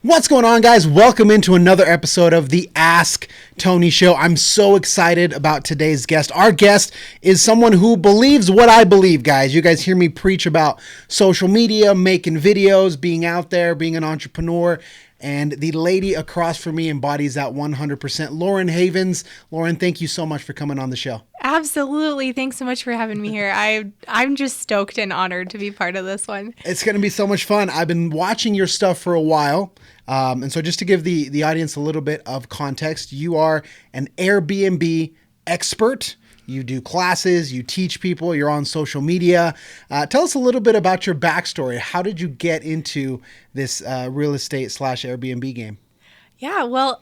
What's going on, guys? Welcome into another episode of the Ask Tony Show. I'm so excited about today's guest. Our guest is someone who believes what I believe, guys. You guys hear me preach about social media, making videos, being out there, being an entrepreneur. And the lady across from me embodies that 100%. Lauren Havens. Lauren, thank you so much for coming on the show. Absolutely. Thanks so much for having me here. I'm just stoked and honored to be part of this one. It's going to be so much fun. I've been watching your stuff for a while. And so just to give the audience a little bit of context, you are an Airbnb expert. You do classes, you teach people, you're on social media. Tell us a little bit about your backstory. How did you get into this real estate / Airbnb game? Yeah, well,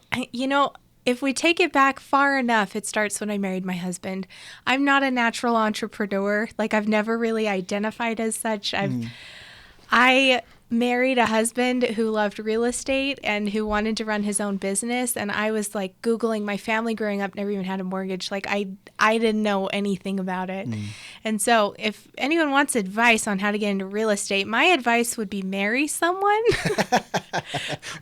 if we take it back far enough, it starts when I married my husband. I'm not a natural entrepreneur. I've never really identified as such. I married a husband who loved real estate and who wanted to run his own business. And I was Googling. My family growing up never even had a mortgage. I didn't know anything about it. And so if anyone wants advice on how to get into real estate, my advice would be marry someone.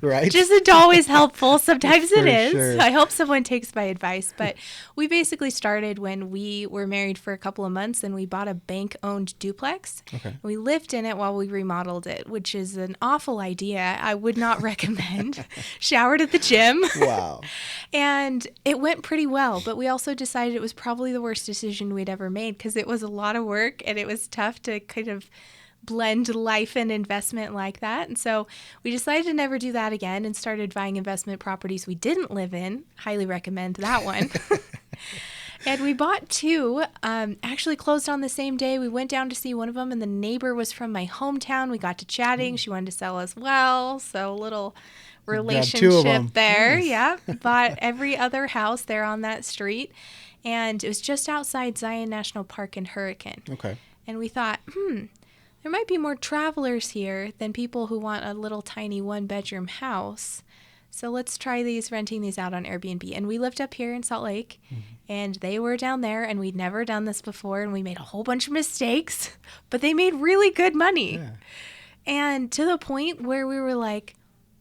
Right. Just it's always helpful. Sometimes it is. Sure. I hope someone takes my advice. But we basically started when we were married for a couple of months and we bought a bank-owned duplex. Okay. We lived in it while we remodeled it, which is an awful idea. I would not recommend. Showered at the gym. Wow. And it went pretty well, but we also decided it was probably the worst decision we'd ever made because it was a lot of work and it was tough to kind of blend life and investment like that. And so we decided to never do that again and started buying investment properties we didn't live in. Highly recommend that one. And we bought two, actually closed on the same day. We went down to see one of them, and the neighbor was from my hometown. We got to chatting. She wanted to sell as well, so a little relationship there. Nice. Yeah, bought every other house there on that street, and it was just outside Zion National Park in Hurricane. Okay. And we thought, there might be more travelers here than people who want a little tiny one-bedroom house. So let's try renting these out on Airbnb. And we lived up here in Salt Lake, and they were down there, and we'd never done this before, and we made a whole bunch of mistakes, but they made really good money. Yeah. And to the point where we were like,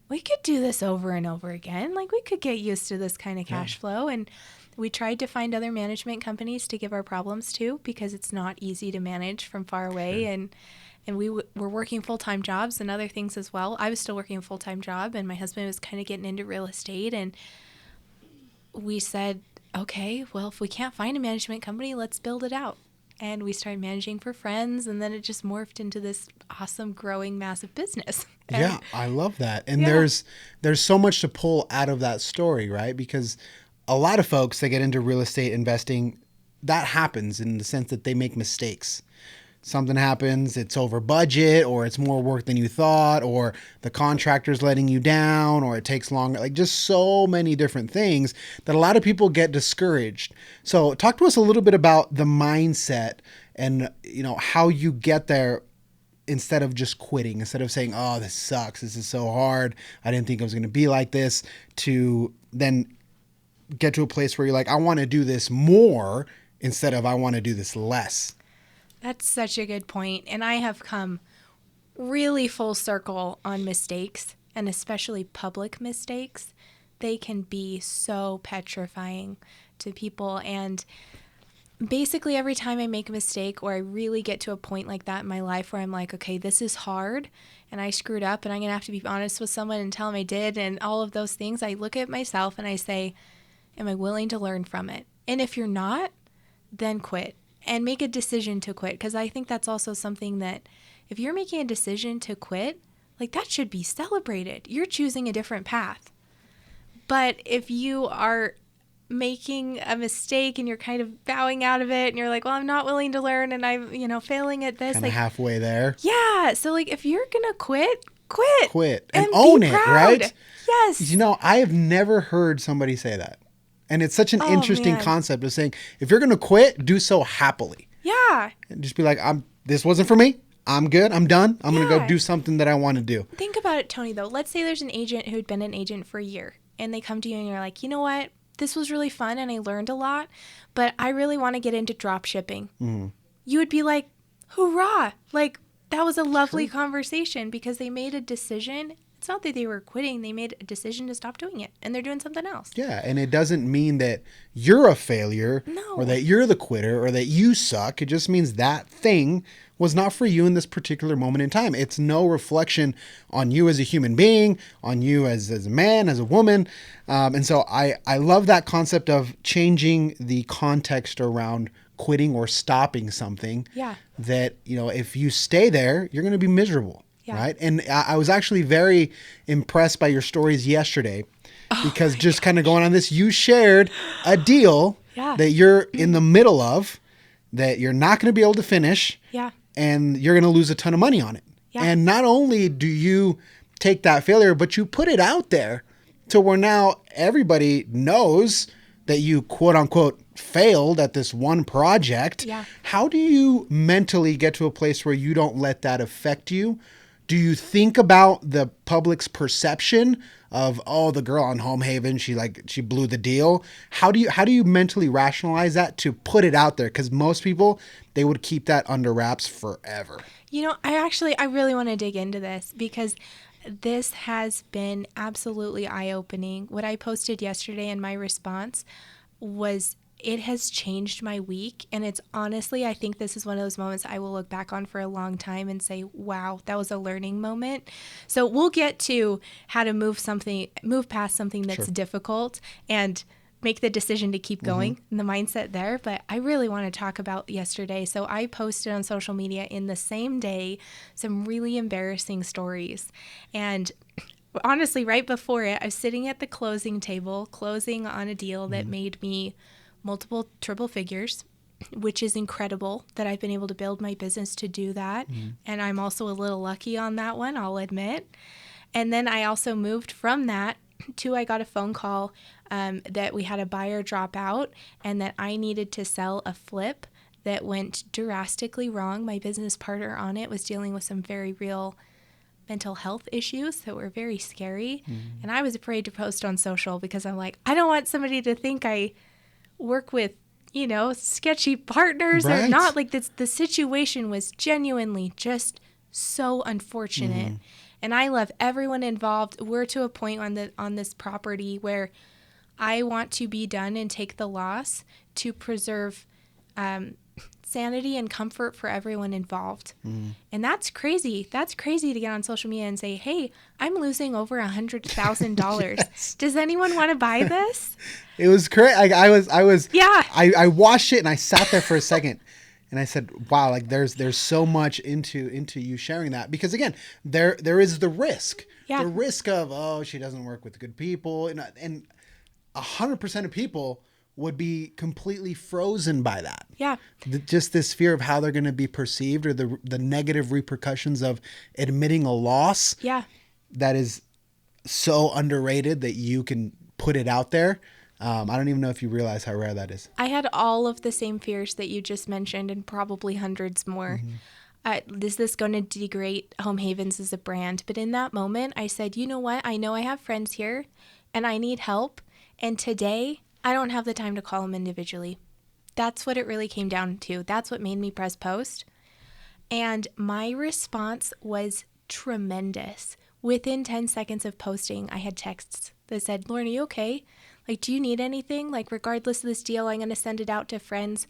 we could do this over and over again. We could get used to this kind of cash flow. And we tried to find other management companies to give our problems to because it's not easy to manage from far away. Sure. And we were working full-time jobs and other things as well. I was still working a full-time job, and my husband was kind of getting into real estate. And we said, okay, well, if we can't find a management company, let's build it out. And we started managing for friends, and then it just morphed into this awesome, growing, massive business. Yeah, I love that. And Yeah. there's so much to pull out of that story, right? Because a lot of folks that get into real estate investing, that happens in the sense that they make mistakes. Something happens, it's over budget, or it's more work than you thought, or the contractor's letting you down, or it takes longer. Just so many different things that a lot of people get discouraged. So talk to us a little bit about the mindset and, how you get there instead of just quitting, instead of saying, oh, this sucks, this is so hard, I didn't think it was going to be like this, to then get to a place where you're like, I want to do this more instead of I want to do this less. That's such a good point. And I have come really full circle on mistakes, and especially public mistakes. They can be so petrifying to people. And basically every time I make a mistake or I really get to a point like that in my life where I'm like, okay, this is hard and I screwed up and I'm going to have to be honest with someone and tell them I did and all of those things, I look at myself and I say, am I willing to learn from it? And if you're not, then quit. And make a decision to quit, because I think that's also something that if you're making a decision to quit, that should be celebrated. You're choosing a different path. But if you are making a mistake and you're kind of bowing out of it and you're like, well, I'm not willing to learn and I'm, failing at this. Kind of halfway there. Yeah. So if you're going to quit. Quit. And own it, right? Yes. I have never heard somebody say that. And it's such an interesting concept of saying, if you're going to quit, do so happily. Yeah. And just be like, this wasn't for me. I'm good. I'm done. I'm going to go do something that I want to do. Think about it, Tony, though. Let's say there's an agent who'd been an agent for a year and they come to you and you're like, you know what? This was really fun and I learned a lot, but I really want to get into drop shipping. Mm-hmm. You would be like, hoorah. That was a lovely conversation because they made a decision It's not that they were quitting. They made a decision to stop doing it, and they're doing something else. Yeah, and it doesn't mean that you're a failure or No. that you're the quitter or that you suck. It just means that thing was not for you in this particular moment in time. It's no reflection on you as a human being, on you as a man, as a woman. And so I love that concept of changing the context around quitting or stopping something. Yeah. That, if you stay there, you're going to be miserable. Yeah. Right. And I was actually very impressed by your stories yesterday because just kind of going on this, you shared a deal Yeah. that you're in the middle of that you're not going to be able to finish. Yeah. And you're going to lose a ton of money on it. Yeah. And not only do you take that failure, but you put it out there to where now everybody knows that you quote unquote failed at this one project. Yeah. How do you mentally get to a place where you don't let that affect you? Do you think about the public's perception of, oh, the girl on Home Haven, she blew the deal? How do you mentally rationalize that to put it out there? Because most people, they would keep that under wraps forever. I really want to dig into this because this has been absolutely eye-opening. What I posted yesterday in my response was, it has changed my week. And it's honestly, I think this is one of those moments I will look back on for a long time and say, wow, that was a learning moment. So we'll get to how to move past something that's difficult and make the decision to keep going and the mindset there. But I really want to talk about yesterday. So I posted on social media in the same day some really embarrassing stories. And honestly, right before it, I was sitting at the closing table, closing on a deal that made me multiple triple figures, which is incredible that I've been able to build my business to do that. And I'm also a little lucky on that one, I'll admit. And then I also moved from that to, I got a phone call that we had a buyer drop out and that I needed to sell a flip that went drastically wrong. My business partner on it was dealing with some very real mental health issues that were very scary. And I was afraid to post on social because I'm like, I don't want somebody to think I work with, sketchy partners or not. Like the situation was genuinely just so unfortunate. And I love everyone involved. We're to a point on this property where I want to be done and take the loss to preserve sanity and comfort for everyone involved. And that's crazy. That's crazy to get on social media and say, hey, I'm losing over $100,000. Yes. Does anyone want to buy this? It was great. I watched it and I sat there for a second and I said, wow, like there's so much into you sharing that, because again, there is the risk, the risk of, oh, she doesn't work with good people. And 100% of people would be completely frozen by that. Yeah. Just this fear of how they're going to be perceived, or the negative repercussions of admitting a loss. Yeah. That is so underrated that you can put it out there. I don't even know if you realize how rare that is. I had all of the same fears that you just mentioned and probably hundreds more. Is this going to degrade Home Havens as a brand? But in that moment, I said, you know what? I know I have friends here and I need help. And today, I don't have the time to call them individually. That's what it really came down to. That's what made me press post. And my response was tremendous. Within 10 seconds of posting, I had texts that said, Lauren, are you okay? Like, do you need anything? Like, regardless of this deal, I'm going to send it out to friends.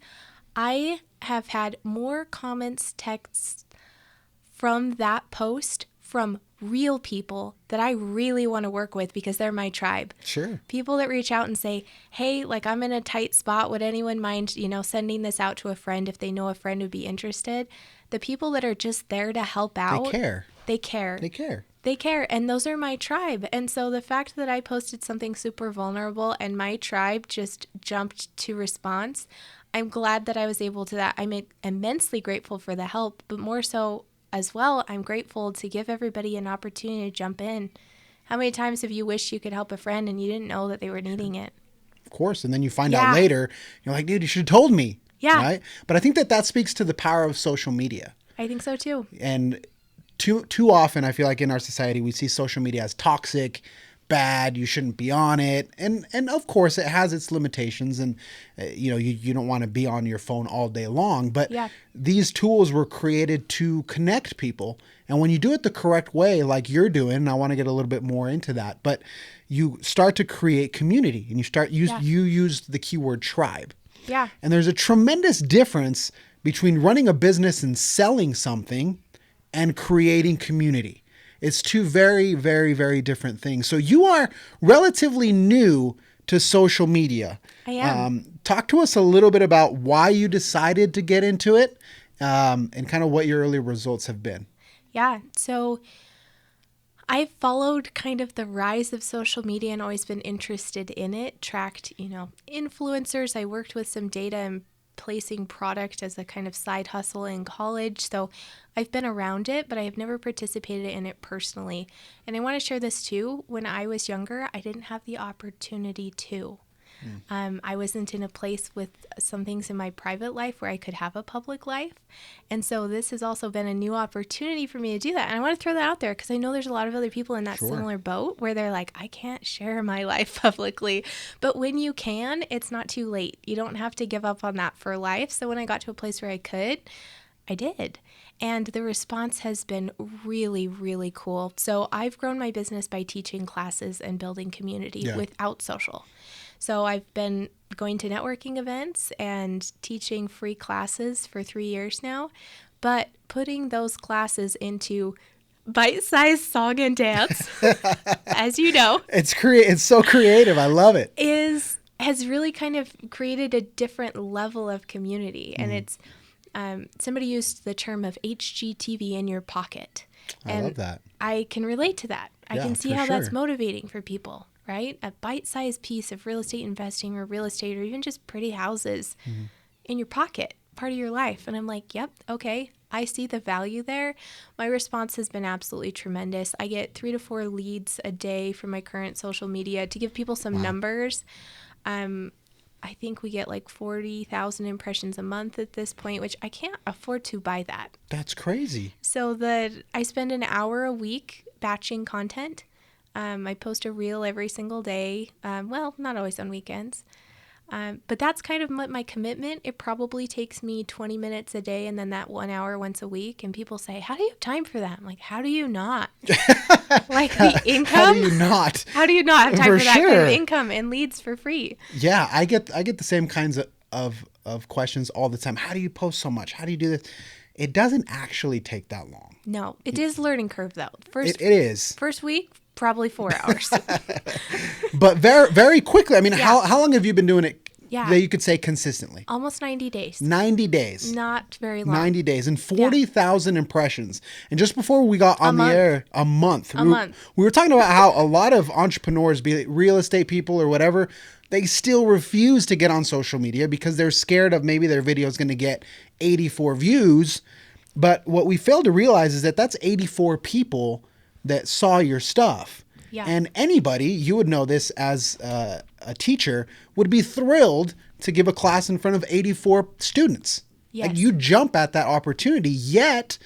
I have had more comments, texts from that post from real people that I really want to work with because they're my tribe. Sure. People that reach out and say, hey, like, I'm in a tight spot. Would anyone mind, sending this out to a friend if they know a friend would be interested? The people that are just there to help out. They care. They care. They care. They care. And those are my tribe. And so the fact that I posted something super vulnerable and my tribe just jumped to response, I'm glad that I was able to that. I'm immensely grateful for the help, but more so as well, I'm grateful to give everybody an opportunity to jump in. How many times have you wished you could help a friend and you didn't know that they were needing it? Of course. And then you find out later, you're like, dude, you should have told me. Yeah. Right? But I think that speaks to the power of social media. I think so too. And too often, I feel like in our society, we see social media as toxic, bad, you shouldn't be on it. And of course it has its limitations, and you don't want to be on your phone all day long, but these tools were created to connect people And when you do it the correct way, like you're doing, and I want to get a little bit more into that, but you start to create community, and you use the keyword tribe. Yeah. And there's a tremendous difference between running a business and selling something and creating community. It's two very, very, very different things. So you are relatively new to social media. I am. Talk to us a little bit about why you decided to get into it, and kind of what your early results have been. Yeah. So I've followed kind of the rise of social media and always been interested in it, tracked, influencers. I worked with some data and placing product as a kind of side hustle in college. So I've been around it, but I have never participated in it personally. And I want to share this too. When I was younger, I didn't have the opportunity to. I wasn't in a place with some things in my private life where I could have a public life. And so this has also been a new opportunity for me to do that. And I want to throw that out there because I know there's a lot of other people in that similar boat where they're like, I can't share my life publicly. But when you can, it's not too late. You don't have to give up on that for life. So when I got to a place where I could, I did. And the response has been really, really cool. So I've grown my business by teaching classes and building community without social. So I've been going to networking events and teaching free classes for 3 years now, but putting those classes into bite-sized song and dance, as you know. It's so creative. I love it. Has really kind of created a different level of community. And it's somebody used the term of HGTV in your pocket. I love that. I can relate to that. I can see how that's motivating for people. Right? A bite-sized piece of real estate investing or real estate or even just pretty houses in your pocket, part of your life. And I'm like, yep, okay, I see the value there. My response has been absolutely tremendous. I get 3 to 4 leads a day from my current social media. To give people some numbers, I think we get like 40,000 impressions a month at this point, which I can't afford to buy that. That's crazy. So I spend an hour a week batching content. I post a reel every single day. Well, not always on weekends. But that's kind of my commitment. It probably takes me 20 minutes a day and then that 1 hour once a week. And people say, how do you have time for that? I'm like, how do you not? Like the income? How do you not? How do you not have time for that kind of income and leads for free? Yeah, I get the same kinds of questions all the time. How do you post so much? How do you do this? It doesn't actually take that long. No, it is learning curve though. It is. First week, probably 4 hours. But very, very quickly. I mean, how long have you been doing it that you could say consistently? Almost 90 days. 90 days. Not very long. 90 days and 40,000 impressions. And just before we got on the air, a month. We were talking about how a lot of entrepreneurs, be it real estate people or whatever, they still refuse to get on social media because they're scared of maybe their video is going to get 84 views. But what we fail to realize is that that's 84 people that saw your stuff. Yeah. And anybody, you would know this as a teacher, would be thrilled to give a class in front of 84 students. Yes. Like you jump at that opportunity, yet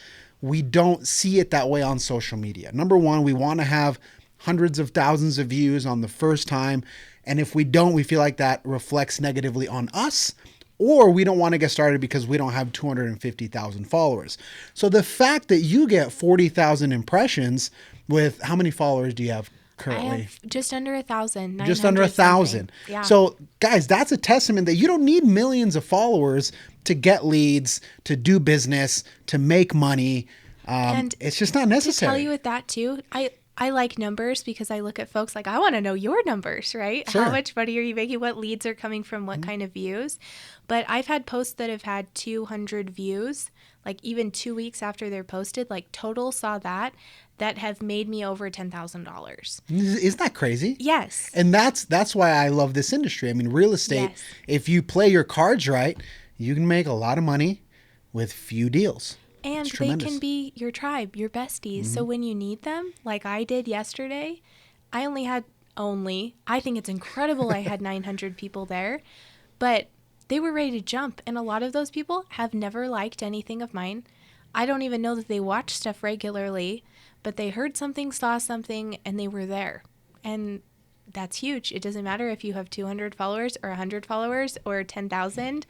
we don't see it that way on social media. Number one, we want to have hundreds of thousands of views on the first time. And if we don't, we feel like that reflects negatively on us. Or we don't want to get started because we don't have 250,000 followers. So the fact that you get 40,000 impressions with how many followers do you have currently? I have just under 1,000. Just under 1,000. Yeah. So guys, that's a testament that you don't need millions of followers to get leads, to do business, to make money. And it's just not necessary. To tell you with that too, I like numbers because I look at folks like, I want to know your numbers, right? Sure. How much money are you making? What leads are coming from what kind of views? But I've had posts that have had 200 views, like even 2 weeks after they're posted, like total saw that have made me over $10,000. Isn't that crazy? Yes. And that's why I love this industry. I mean, real estate, if you play your cards right, you can make a lot of money with few deals. And they can be your tribe, your besties. So when you need them, like I did yesterday, I think it's incredible I had 900 people there, but they were ready to jump. And a lot of those people have never liked anything of mine. I don't even know that they watch stuff regularly, but they heard something, saw something, and they were there. And that's huge. It doesn't matter if you have 200 followers or 100 followers or 10,000.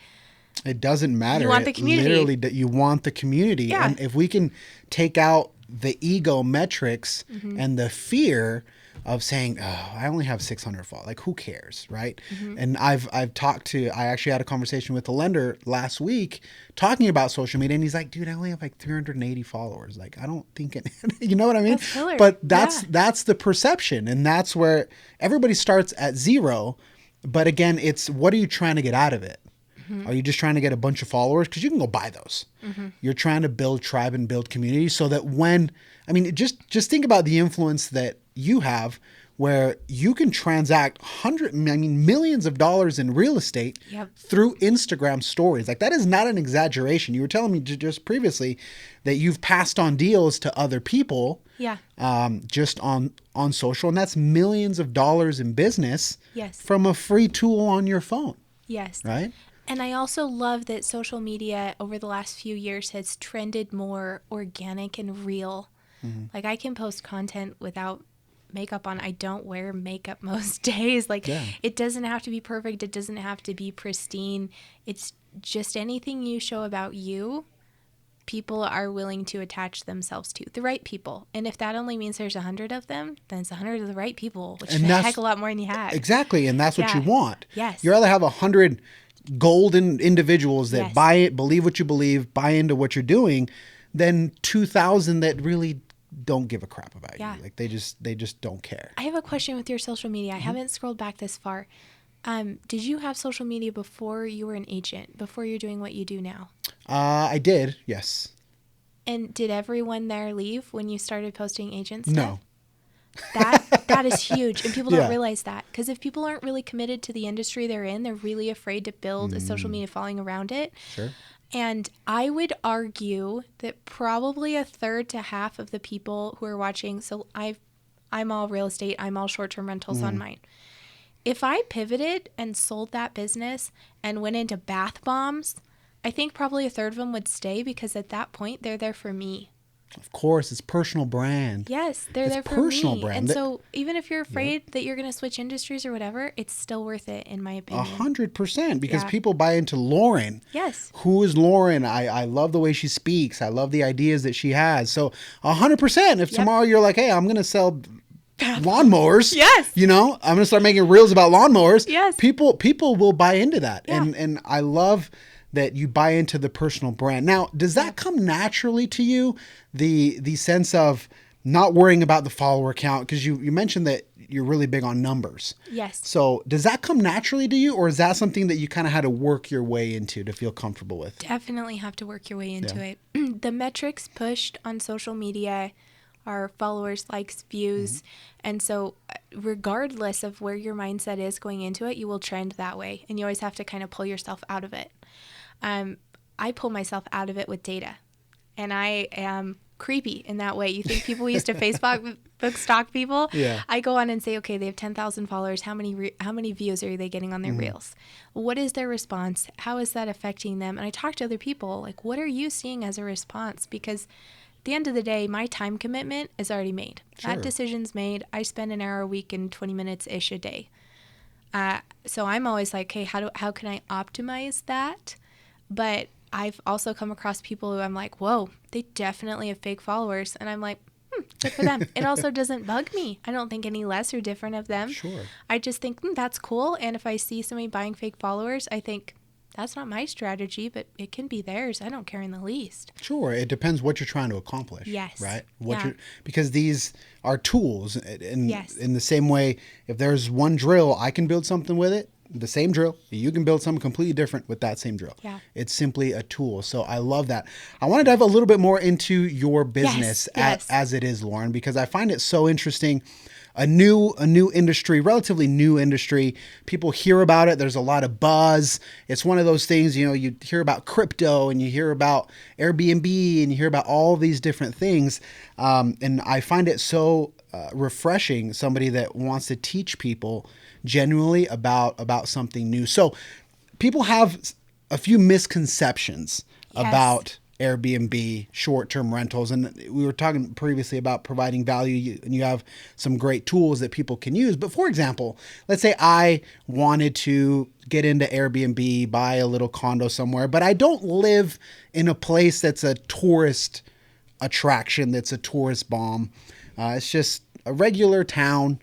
It doesn't matter. You want the community. Literally, you want the community. Yeah. And if we can take out the ego metrics and the fear of saying, oh, I only have 600 followers. Like, who cares, right? And I actually had a conversation with a lender last week talking about social media, and he's like, dude, I only have like 380 followers. Like, I don't think it, you know what I mean? That's killer. But that's the perception, and that's where everybody starts at zero. But again, it's, what are you trying to get out of it? Are you just trying to get a bunch of followers? Because you can go buy those. You're trying to build tribe and build community so that just think about the influence that you have, where you can transact millions of dollars in real estate through Instagram stories. Like, that is not an exaggeration. You were telling me just previously that you've passed on deals to other people just on social, and that's millions of dollars in business from a free tool on your phone. Yes. Right? And I also love that social media over the last few years has trended more organic and real. Like, I can post content without makeup on. I don't wear makeup most days. Like, it doesn't have to be perfect. It doesn't have to be pristine. It's just anything you show about you, people are willing to attach themselves to. The right people. And if that only means there's 100 of them, then it's 100 of the right people, which is a heck of a lot more than you have. Exactly. And that's what you want. Yes. You'd rather have 100 golden individuals that buy it, believe what you believe, buy into what you're doing, than 2,000 that really don't give a crap about you. Like, they just don't care. I have a question with your social media. I haven't scrolled back this far. Did you have social media before you were an agent, before you're doing what you do now? I did, yes. And did everyone there leave when you started posting agent stuff? No. That is huge. And people don't realize that. Because if people aren't really committed to the industry they're in, they're really afraid to build a social media following around it. Sure. And I would argue that probably a third to half of the people who are watching, so I'm all real estate, I'm all short-term rentals on mine. If I pivoted and sold that business and went into bath bombs, I think probably a third of them would stay, because at that point they're there for me. Of course, it's personal brand. Yes, they're there for personal me. brand. And so even if you're afraid that you're going to switch industries or whatever, it's still worth it, in my opinion. 100%, because people buy into Lauren. Yes. Who is Lauren? I love the way she speaks. I love the ideas that she has. So 100%, if tomorrow you're like, hey, I'm going to sell lawnmowers. Yes. You know, I'm going to start making reels about lawnmowers. Yes. People will buy into that. Yeah. And I love that you buy into the personal brand. Now, does that come naturally to you? The sense of not worrying about the follower count, because you mentioned that you're really big on numbers. Yes. So does that come naturally to you, or is that something that you kind of had to work your way into to feel comfortable with? Definitely have to work your way into it. The metrics pushed on social media are followers, likes, views. And so regardless of where your mindset is going into it, you will trend that way. And you always have to kind of pull yourself out of it. I pull myself out of it with data. And I am creepy in that way. You think people used to Facebook stalk people? Yeah. I go on and say, okay, they have 10,000 followers. How many views are they getting on their reels? What is their response? How is that affecting them? And I talk to other people, like, what are you seeing as a response? Because at the end of the day, my time commitment is already made. Sure. That decision's made. I spend an hour a week and 20 minutes-ish a day. So I'm always like, hey, how can I optimize that? But I've also come across people who I'm like, whoa, they definitely have fake followers. And I'm like, good for them. It also doesn't bug me. I don't think any less or different of them. Sure. I just think that's cool. And if I see somebody buying fake followers, I think that's not my strategy, but it can be theirs. I don't care in the least. Sure. It depends what you're trying to accomplish. Yes. Right? Because these are tools. And in the same way, if there's one drill, I can build something with it. The same drill. You can build something completely different with that same drill. Yeah. It's simply a tool. So I love that. I want to dive a little bit more into your business as it is, Lauren, because I find it so interesting. A new industry, relatively new industry. People hear about it. There's a lot of buzz. It's one of those things, you hear about crypto and you hear about Airbnb and you hear about all these different things. And I find it so refreshing, somebody that wants to teach people genuinely about something new. So people have a few misconceptions about Airbnb, short-term rentals. And we were talking previously about providing value, and you have some great tools that people can use. But for example, let's say I wanted to get into Airbnb, buy a little condo somewhere, but I don't live in a place that's a tourist attraction that's a tourist bomb. It's just a regular town.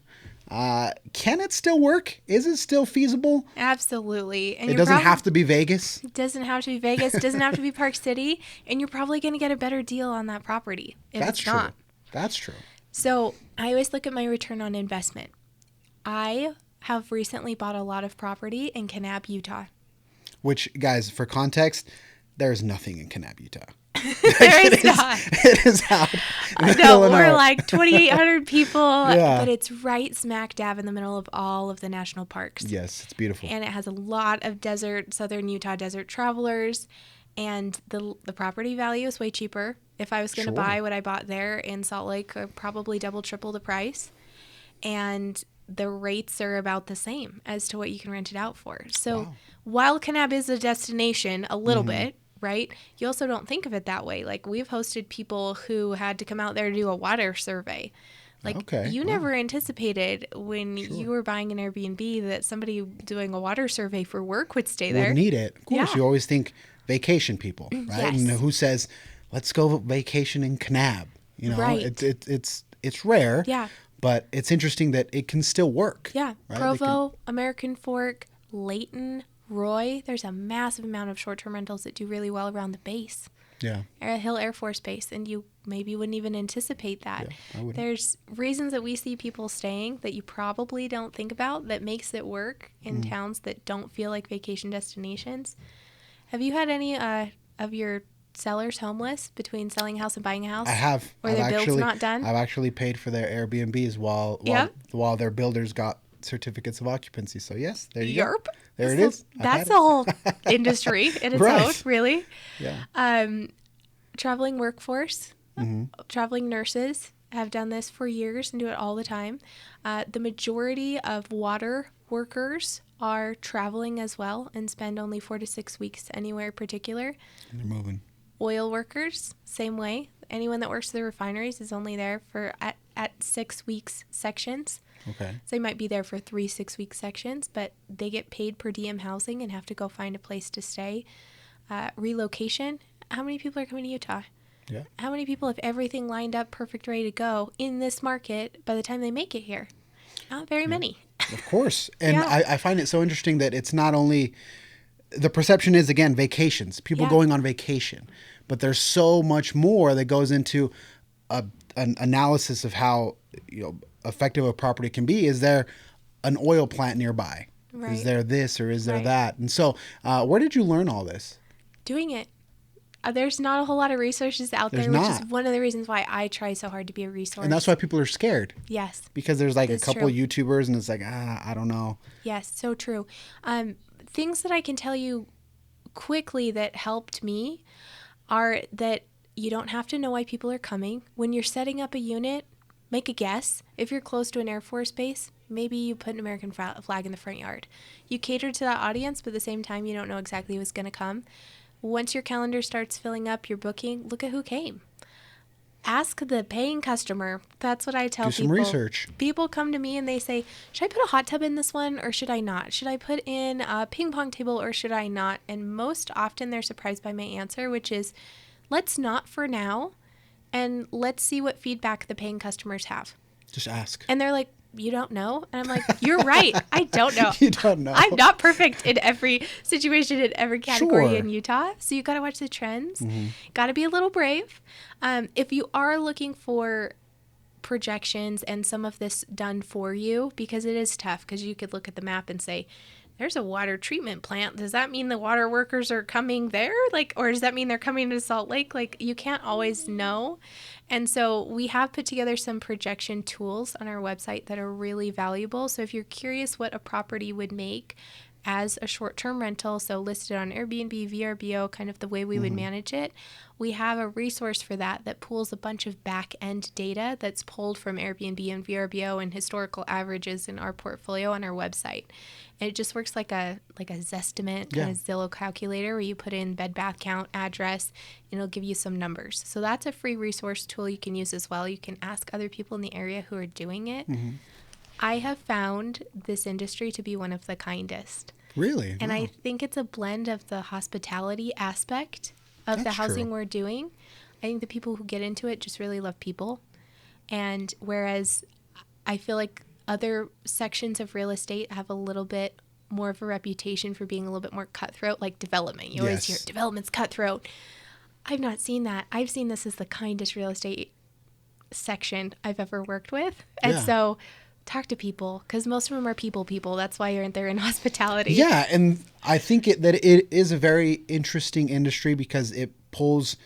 Can it still work? Is it still feasible? Absolutely. And It doesn't have to be Vegas. It doesn't have to be Vegas. It doesn't have to be Park City. And you're probably going to get a better deal on that property if That's it's true. not. That's true. So I always look at my return on investment. I have recently bought a lot of property in Kanab, Utah. Which, guys, for context, there's nothing in Kanab, Utah. There is not. It is out. No, we're like 2,800 people, Yeah. but it's right smack dab in the middle of all of the national parks. Yes, it's beautiful. And it has a lot of southern Utah desert travelers, and the property value is way cheaper. If I was going to Sure. buy what I bought there in Salt Lake, probably double, triple the price. And the rates are about the same as to what you can rent it out for. So Wow. while Kanab is a destination a little bit, right, you also don't think of it that way. Like, we've hosted people who had to come out there to do a water survey. Like, Okay. you Wow. never anticipated when you were buying an Airbnb that somebody doing a water survey for work would stay there. Would need it. Of course, Yeah. you always think vacation people, right? Yes. And who says, let's go vacation in Kanab? You know, Right. it's rare. Yeah. But it's interesting that it can still work. Yeah. right? Provo, American Fork, Layton, Roy. There's a massive amount of short-term rentals that do really well around the base. Yeah. Hill Air Force Base, and you maybe wouldn't even anticipate that. Yeah, I wouldn't. There's reasons that we see people staying that you probably don't think about that makes it work in towns that don't feel like vacation destinations. Have you had any of your sellers homeless between selling a house and buying a house? I have. Or I've their bills actually, not done? I've actually paid for their Airbnbs while their builders got certificates of occupancy. So yes, there you Yerp. go. There it So is. I've That's had a it. whole industry in its Right. own, really. Yeah. Traveling workforce, Mm-hmm. traveling nurses have done this for years and do it all the time. The majority of water workers are traveling as well and spend only 4 to 6 weeks anywhere particular. And they're moving. Oil workers, same way. Anyone that works at the refineries is only there for at 6 weeks sections. Okay. So they might be there for 3 6-week sections, but they get paid per diem housing and have to go find a place to stay. Relocation. How many people are coming to Utah? Yeah. How many people have everything lined up perfect, ready to go in this market by the time they make it here? Not very many. Of course. And Yeah. I find it so interesting that it's not only the perception is, again, vacations, people Yeah. going on vacation, but there's so much more that goes into an analysis of how, effective a property can be. Is there an oil plant nearby? Right. Is there this or is there Right. that? And so where did you learn all this? Doing it. There's not a whole lot of resources out There's there, which not. is one of the reasons why I try so hard to be a resource. And that's why people are scared, Yes. because there's like That's a couple true. of YouTubers and it's like, I don't know. Yes, so true. Things that I can tell you quickly that helped me are that you don't have to know why people are coming. When you're setting up a unit, make a guess. If you're close to an Air Force base, maybe you put an American flag in the front yard. You cater to that audience, but at the same time, you don't know exactly who's going to come. Once your calendar starts filling up, your booking, look at who came. Ask the paying customer. That's what I tell Do some people. research. People come to me and they say, should I put a hot tub in this one or should I not? Should I put in a ping pong table or should I not? And most often they're surprised by my answer, which is, let's not for now, and let's see what feedback the paying customers have. Just ask. And they're like, you don't know? And I'm like, you're right. I don't know. You don't know. I'm not perfect in every situation, in every category Sure. in Utah. So you got to watch the trends. Mm-hmm. Got to be a little brave. If you are looking for projections and some of this done for you, because it is tough, because you could look at the map and say, there's a water treatment plant. Does that mean the water workers are coming there? Or does that mean they're coming to Salt Lake? You can't always know. And so we have put together some projection tools on our website that are really valuable. So if you're curious what a property would make as a short-term rental, so listed on Airbnb, VRBO, kind of the way we would manage it, we have a resource for that pulls a bunch of back-end data that's pulled from Airbnb and VRBO and historical averages in our portfolio on our website. And it just works like a Zestimate kind of Zillow calculator where you put in bed, bath count, address, and it'll give you some numbers. So that's a free resource tool you can use as well. You can ask other people in the area who are doing it. Mm-hmm. I have found this industry to be one of the kindest. Really? And Wow. I think it's a blend of the hospitality aspect of the That's housing true. we're doing. I think the people who get into it just really love people. And whereas I feel like other sections of real estate have a little bit more of a reputation for being a little bit more cutthroat, like development. You always hear development's cutthroat. I've not seen that. I've seen this as the kindest real estate section I've ever worked with. And so talk to people, because most of them are people. That's why they're in hospitality. Yeah, and I think that it is a very interesting industry because it pulls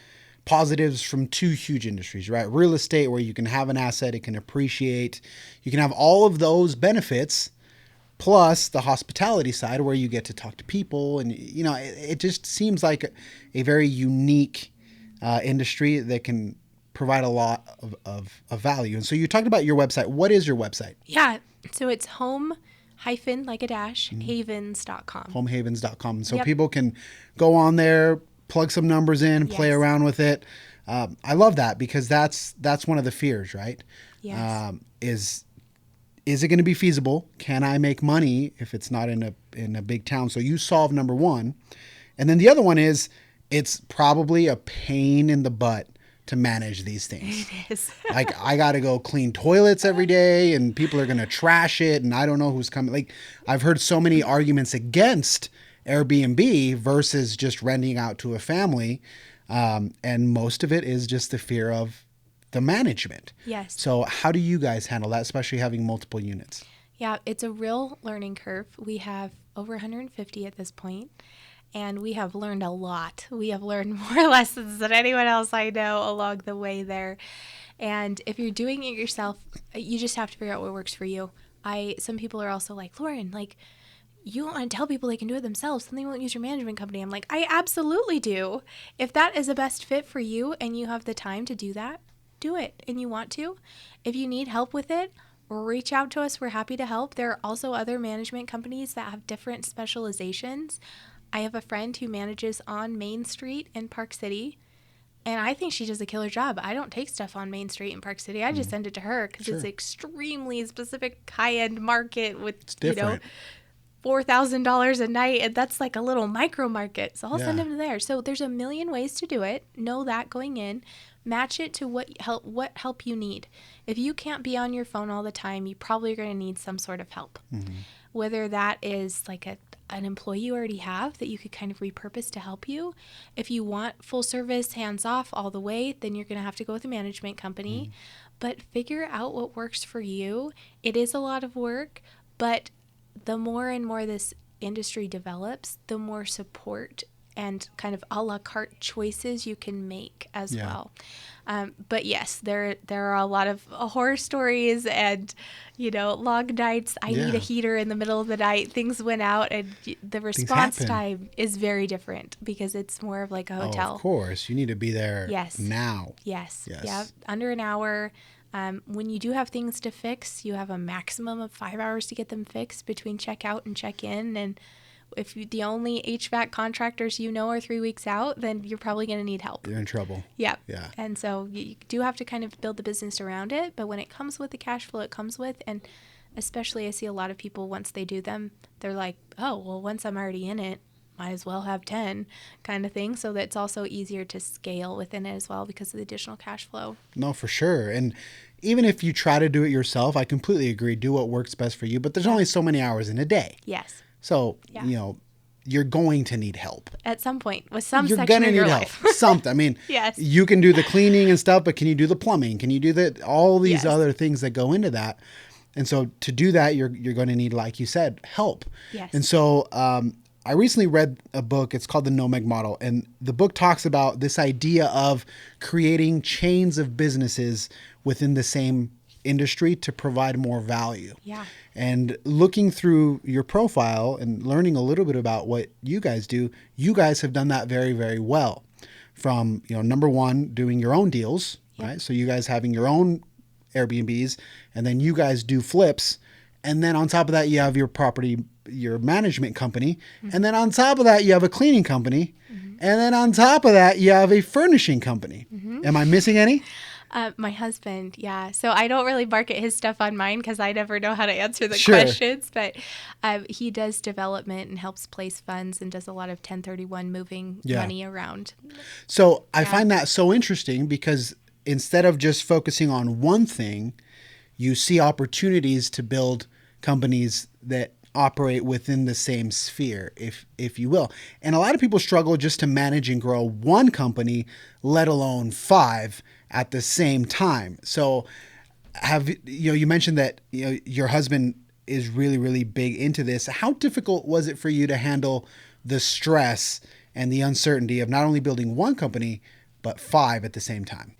positives from two huge industries, right? Real estate, where you can have an asset, it can appreciate, you can have all of those benefits, plus the hospitality side where you get to talk to people. And, you know, it just seems like a very unique industry that can provide a lot of value. And so you talked about your website. What is your website? Yeah. So it's havens.com. Homehavens.com. So people can go on there, plug some numbers in, play around with it. I love that because that's one of the fears, right? Yes. Is it going to be feasible? Can I make money if it's not in a big town? So you solve number one. And then the other one is it's probably a pain in the butt to manage these things. It is. Like I got to go clean toilets every day and people are going to trash it and I don't know who's coming. Like I've heard so many arguments against Airbnb versus just renting out to a family. And most of it is just the fear of the management. Yes. So how do you guys handle that, especially having multiple units? Yeah, it's a real learning curve. We have over 150 at this point, and we have learned a lot. We have learned more lessons than anyone else I know along the way there. And if you're doing it yourself, you just have to figure out what works for you. Some people are also like, Lauren, like, you don't want to tell people they can do it themselves, then they won't use your management company. I'm like, I absolutely do. If that is the best fit for you and you have the time to do that, do it. And you want to. If you need help with it, reach out to us. We're happy to help. There are also other management companies that have different specializations. I have a friend who manages on Main Street in Park City, and I think she does a killer job. I don't take stuff on Main Street in Park City. I just send it to her because it's extremely specific high-end market with, $4,000 a night, and that's like a little micro market. So I'll send them to there. So there's a million ways to do it. Know that going in. Match it to what help you need. If you can't be on your phone all the time, you probably are going to need some sort of help. Whether that is like an employee you already have that you could kind of repurpose to help you. If you want full service, hands off all the way, then you're going to have to go with a management company. But figure out what works for you. It is a lot of work, but the more and more this industry develops, the more support and kind of a la carte choices you can make as well. But yes, there are a lot of horror stories and, long nights. I need a heater in the middle of the night. Things went out and the response time is very different because it's more of like a hotel. Oh, of course. You need to be there now. Yes. Yeah. Under an hour. When you do have things to fix, you have a maximum of 5 hours to get them fixed between checkout and check-in. And if the only HVAC contractors are 3 weeks out, then you're probably going to need help. You're in trouble. Yeah. And so you do have to kind of build the business around it. But when it comes with the cash flow it comes with, and especially I see a lot of people once they do them, they're like, oh, well, once I'm already in it, might as well have 10 kind of thing. So that's also easier to scale within it as well because of the additional cash flow. No, for sure. And even if you try to do it yourself, I completely agree. Do what works best for you. But there's only so many hours in a day. Yes. So, you're going to need help. At some point, with some you're section gonna of your need life. help. Something. I mean, you can do the cleaning and stuff, but can you do the plumbing? Can you do all these other things that go into that? And so to do that, you're going to need, like you said, help. Yes. And so I recently read a book. It's called The Nomad Model. And the book talks about this idea of creating chains of businesses within the same industry to provide more value. Yeah. And looking through your profile and learning a little bit about what you guys do, you guys have done that very, very well. From, number one, doing your own deals, right? So you guys having your own Airbnbs, and then you guys do flips. And then on top of that, you have your management company. And then on top of that, you have a cleaning company. And then on top of that, you have a furnishing company. Am I missing any? My husband, yeah. So I don't really market his stuff on mine because I never know how to answer the Sure. questions. But he does development and helps place funds and does a lot of 1031 moving Yeah. money around. So I find that so interesting because instead of just focusing on one thing, you see opportunities to build companies that operate within the same sphere, if you will. And a lot of people struggle just to manage and grow one company, let alone 5 at the same time. So you mentioned that your husband is really, really big into this. How difficult was it for you to handle the stress and the uncertainty of not only building one company, but 5 at the same time?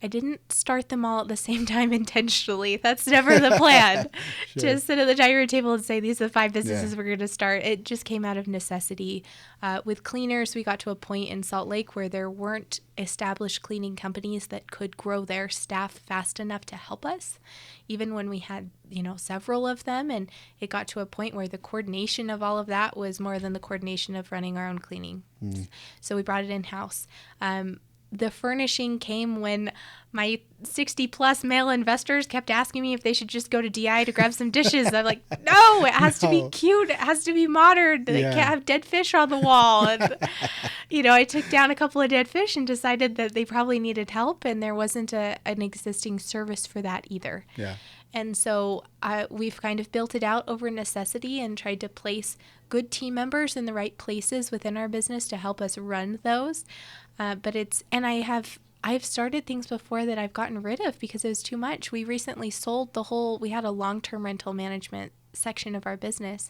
I didn't start them all at the same time intentionally. That's never the plan. Sure. To sit at the dining room table and say, these are the 5 businesses Yeah. we're going to start. It just came out of necessity. With cleaners, we got to a point in Salt Lake where there weren't established cleaning companies that could grow their staff fast enough to help us, even when we had, several of them. And it got to a point where the coordination of all of that was more than the coordination of running our own cleaning. So we brought it in-house. The furnishing came when my 60-plus male investors kept asking me if they should just go to DI to grab some dishes. I'm like, no, it has to be cute. It has to be modern. They can't have dead fish on the wall. And, I took down a couple of dead fish and decided that they probably needed help, and there wasn't an existing service for that either. Yeah. And so we've kind of built it out over necessity and tried to place good team members in the right places within our business to help us run those. I've started things before that I've gotten rid of because it was too much. We recently sold we had a long-term rental management section of our business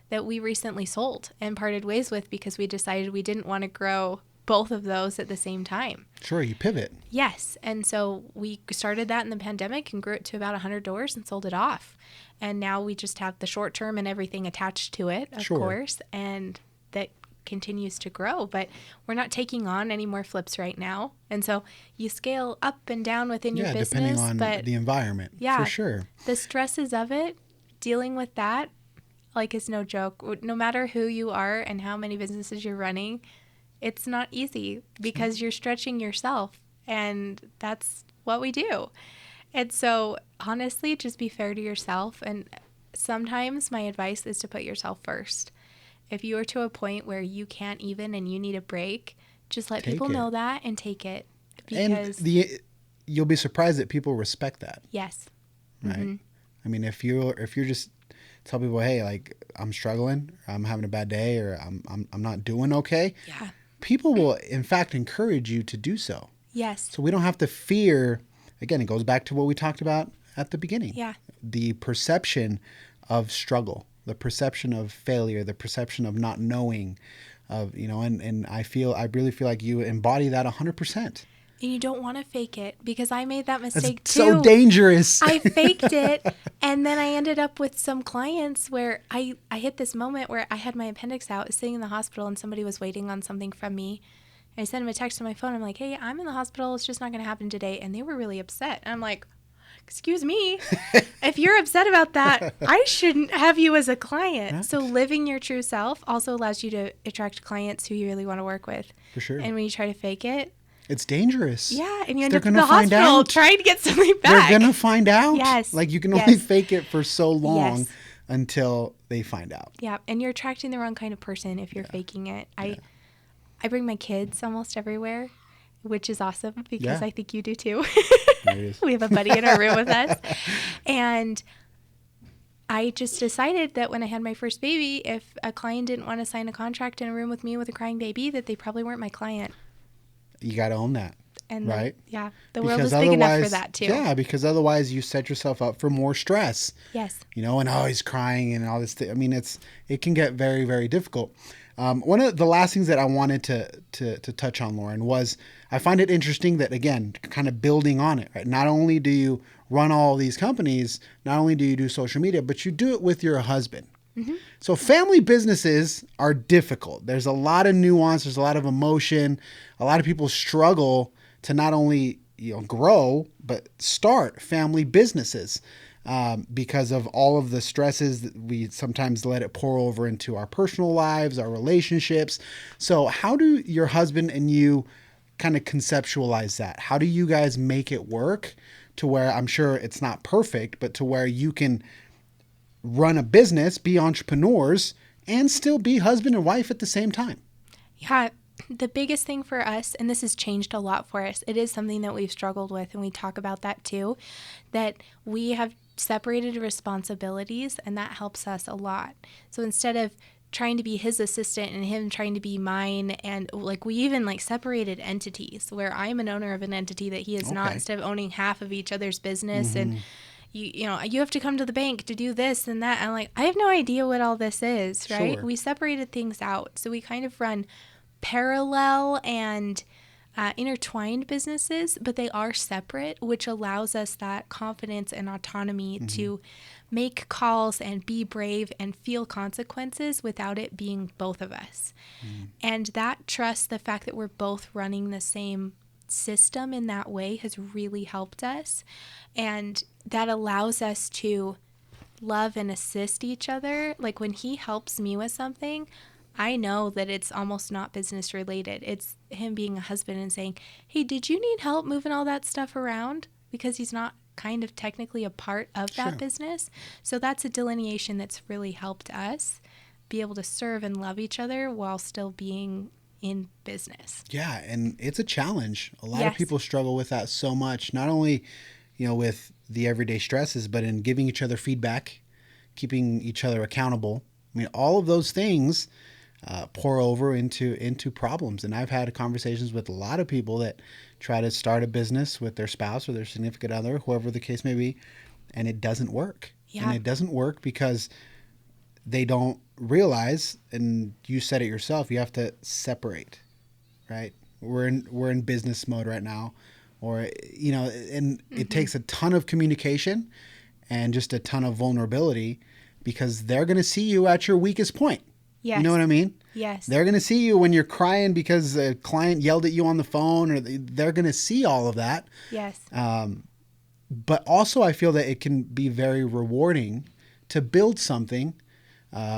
that we recently sold and parted ways with because we decided we didn't want to grow both of those at the same time. Sure, you pivot. Yes. And so we started that in the pandemic and grew it to about 100 doors and sold it off. And now we just have the short term and everything attached to it, of course, and that continues to grow. But we're not taking on any more flips right now. And so you scale up and down within your business. Depending on the environment. Yeah, for sure. The stresses of it, dealing with that, is no joke. No matter who you are and how many businesses you're running, it's not easy because you're stretching yourself, and that's what we do. And so honestly, just be fair to yourself. And sometimes my advice is to put yourself first. If you are to a point where you can't even and you need a break, just let people know that and take it. Because you'll be surprised that people respect that. Yes. Right. Mm-hmm. I mean, if you're just tell people, hey, I'm struggling, or I'm having a bad day, or I'm not doing okay. Yeah. People will, in fact, encourage you to do so. Yes. So we don't have to fear. Again, it goes back to what we talked about at the beginning. Yeah. The perception of struggle, the perception of failure, the perception of not knowing, and I really feel like you embody that 100%. And you don't want to fake it because I made that mistake That's too. so dangerous. I faked it. And then I ended up with some clients where I hit this moment where I had my appendix out, sitting in the hospital, and somebody was waiting on something from me. And I sent them a text on my phone. I'm like, hey, I'm in the hospital. It's just not going to happen today. And they were really upset. And I'm like, excuse me, if you're upset about that, I shouldn't have you as a client. Right. So living your true self also allows you to attract clients who you really want to work with. For sure. And when you try to fake it, it's dangerous. Yeah, and you end up in the hospital trying to get something back. They're going to find out. Yes. You can only fake it for so long until they find out. Yeah, and you're attracting the wrong kind of person if you're faking it. I bring my kids almost everywhere, which is awesome because I think you do too. We have a buddy in our room with us. And I just decided that when I had my first baby, if a client didn't want to sign a contract in a room with me with a crying baby, that they probably weren't my client. You got to own that. And right? The world is big enough for that too. Yeah, because otherwise you set yourself up for more stress. Yes. And he's crying and all this. I mean, it can get very, very difficult. One of the last things that I wanted to touch on, Lauren, was I find it interesting that, again, kind of building on it, right? Not only do you run all these companies, not only do you do social media, but you do it with your husband. Mm-hmm. So family businesses are difficult. There's a lot of nuance. There's a lot of emotion. A lot of people struggle to not only grow, but start family businesses because of all of the stresses that we sometimes let it pour over into our personal lives, our relationships. So how do your husband and you kind of conceptualize that? How do you guys make it work to where, I'm sure it's not perfect, but to where you can run a business, be entrepreneurs, and still be husband and wife at the same time? Yeah, the biggest thing for us, and this has changed a lot for us, it is something that we've struggled with, and we talk about that too, that we have separated responsibilities, and that helps us a lot. So instead of trying to be his assistant and him trying to be mine, and like we even like separated entities where I'm an owner of an entity that he is not, Okay. instead of owning half of each other's business. And you know, you have to come to the bank to do this and that. I'm like, I have no idea what all this is, right? Sure. We separated things out. So we kind of run parallel and intertwined businesses, but they are separate, which allows us that confidence and autonomy to make calls and be brave and feel consequences without it being both of us. And that trust, the fact that we're both running the same system in that way, has really helped us. And that allows us to love and assist each other. Like when he helps me with something, I know that it's almost not business related. It's him being a husband and saying, hey, did you need help moving all that stuff around? Because he's not kind of technically a part of that business. So that's a delineation that's really helped us be able to serve and love each other while still being in business. Yeah, and it's a challenge. A lot of Yes. people struggle with that so much, not only, with the everyday stresses, but in giving each other feedback, keeping each other accountable. I mean, all of those things pour over into problems. And I've had conversations with a lot of people that try to start a business with their spouse or their significant other, whoever the case may be, and it doesn't work. Yeah. And it doesn't work because they don't realize, and you said it yourself, you have to separate, right? We're in business mode right now, or and it takes a ton of communication and just a ton of vulnerability, because they're going to see you at your weakest point. Yes. You know what I mean? Yes. They're going to see you when you're crying because a client yelled at you on the phone, or they're going to see all of that. Yes. But also, I feel that it can be very rewarding to build something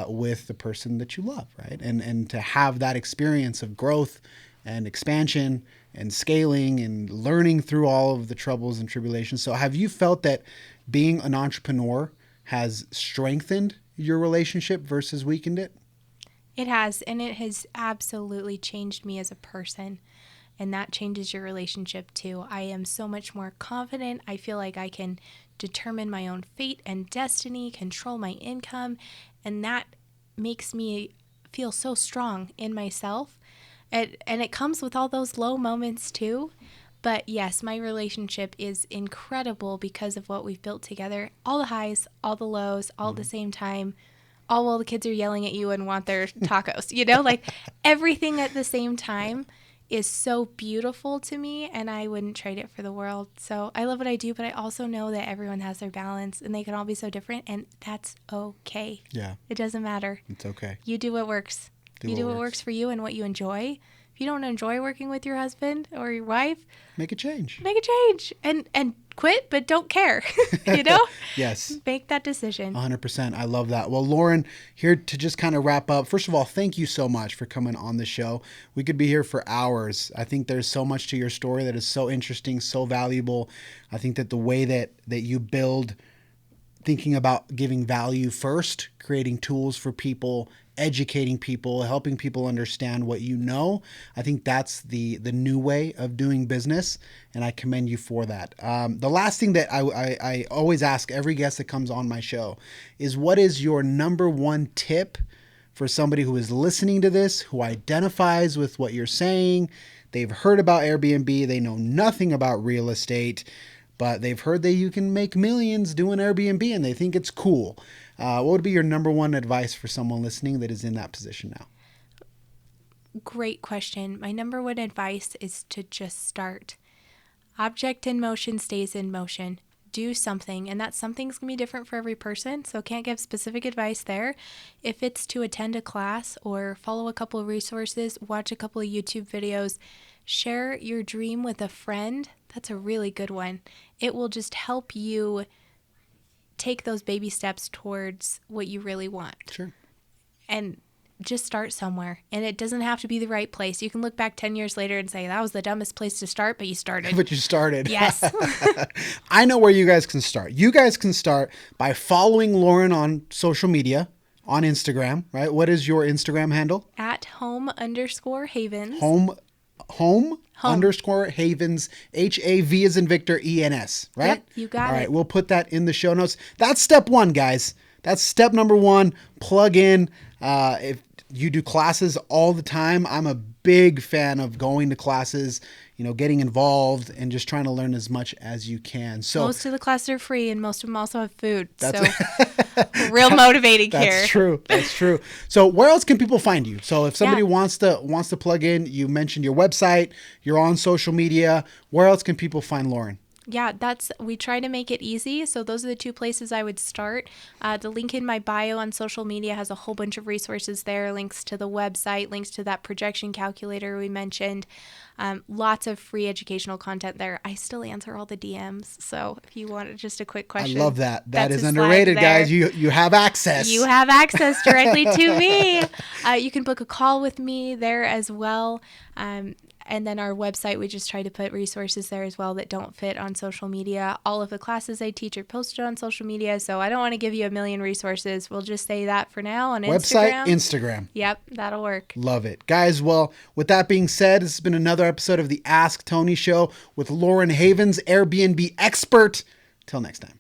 with the person that you love, right? And to have that experience of growth and expansion and scaling and learning through all of the troubles and tribulations. So have you felt that being an entrepreneur has strengthened your relationship versus weakened it? It has, and it has absolutely changed me as a person. And that changes your relationship too. I am so much more confident. I feel like I can determine my own fate and destiny, control my income, and that makes me feel so strong in myself. And it comes with all those low moments too. But yes, my relationship is incredible because of what we've built together. All the highs, all the lows, all at the same time. All while the kids are yelling at you and want their tacos, like everything at the same time is so beautiful to me, and I wouldn't trade it for the world. So I love what I do, but I also know that everyone has their balance and they can all be so different, and that's okay. Yeah. It doesn't matter. It's okay. You do what works. You do what works for you and what you enjoy. If you don't enjoy working with your husband or your wife, Make a change. make a change and quit, but don't care, Yes. Make that decision. 100%. I love that. Well, Lauren, here to just kind of wrap up. First of all, thank you so much for coming on the show. We could be here for hours. I think there's so much to your story that is so interesting, so valuable. I think that the way that you build, thinking about giving value first, creating tools for people, educating people, helping people understand what you know. I think that's the new way of doing business, and I commend you for that. The last thing that I always ask every guest that comes on my show is, what is your number one tip for somebody who is listening to this, who identifies with what you're saying? They've heard about Airbnb, they know nothing about real estate, but they've heard that you can make millions doing Airbnb and they think it's cool. What would be your number one advice for someone listening that is in that position now? Great question. My number one advice is to just start. Object in motion stays in motion. Do something, and that something's going to be different for every person, so can't give specific advice there. If it's to attend a class or follow a couple of resources, watch a couple of YouTube videos, share your dream with a friend, that's a really good one. It will just help you take those baby steps towards what you really want. Sure. And just start somewhere. And it doesn't have to be the right place. You can look back 10 years later and say, that was the dumbest place to start, but you started. But you started. Yes. I know where you guys can start. You guys can start by following Lauren on social media, on Instagram, right? What is your Instagram handle? At home_havens. Home underscore havens, HAV as in Victor, ENS, right? Yep, you got it. All right, we'll put that in the show notes. That's step one, guys. That's step number one. Plug in. If you do classes all the time, I'm a big fan of going to classes, getting involved and just trying to learn as much as you can. So most of the classes are free and most of them also have food. So real motivating here. That's true. That's true. So where else can people find you? So if somebody wants to plug in, you mentioned your website, you're on social media. Where else can people find Lauren? Yeah, we try to make it easy. So those are the two places I would start. The link in my bio on social media has a whole bunch of resources there, links to the website, links to that projection calculator we mentioned. Lots of free educational content there. I still answer all the DMs. So if you want just a quick question. I love that. That is underrated, guys. You have access. You have access directly to me. You can book a call with me there as well. And then our website, we just try to put resources there as well that don't fit on social media. All of the classes I teach are posted on social media, so I don't want to give you a million resources. We'll just say that for now on Instagram. Instagram. Yep, that'll work. Love it. Guys, well, with that being said, this has been another episode of the Ask Tony Show with Lauren Havens, Airbnb expert. Till next time.